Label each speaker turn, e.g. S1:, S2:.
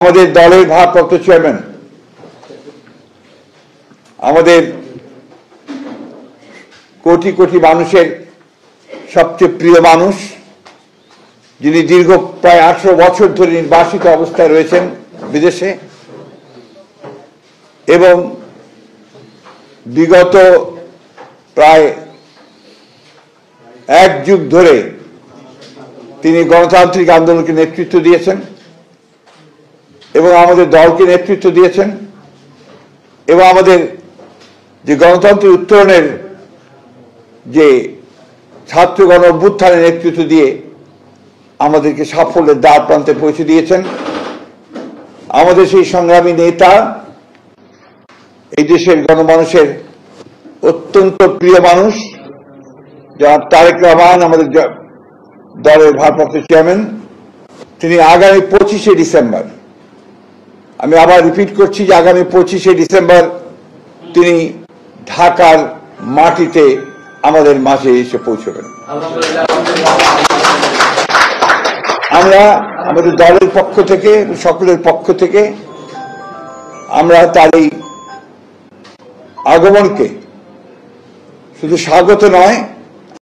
S1: আমাদের দলের ভারপ্রাপ্ত চেয়ারম্যান, আমাদের কোটি কোটি মানুষের সবচেয়ে প্রিয় মানুষ, যিনি দীর্ঘ প্রায় 18 বছর ধরে নির্বাসিত অবস্থায় রয়েছেন বিদেশে এবং বিগত প্রায় 1 যুগ ধরে তিনি গণতান্ত্রিক আন্দোলনকে নেতৃত্ব দিয়েছেন এবং আমাদের দলকে নেতৃত্ব দিয়েছেন এবং আমাদের যে গণতন্ত্রের উত্তরণের যে ছাত্র গণ অভ্যুত্থানের নেতৃত্ব দিয়ে আমাদেরকে সাফল্যের দ্বার প্রান্তে পৌঁছে দিয়েছেন। আমাদের সেই সংগ্রামী নেতা, এই দেশের গণমানুষের অত্যন্ত প্রিয় মানুষ জনাব তারেক রহমান, আমাদের দলের ভারপ্রাপ্ত চেয়ারম্যান, তিনি আগামী 25শে ডিসেম্বর, আমি আবার রিপিট করছি যে আগামী 25শে ডিসেম্বর তিনি ঢাকার মাটিতে আমাদের মাঝে এসে পৌঁছবেন। আমরা আমাদের দলের পক্ষ থেকে, সকলের পক্ষ থেকে আমরা তার এই আগমনকে শুধু স্বাগত নয়,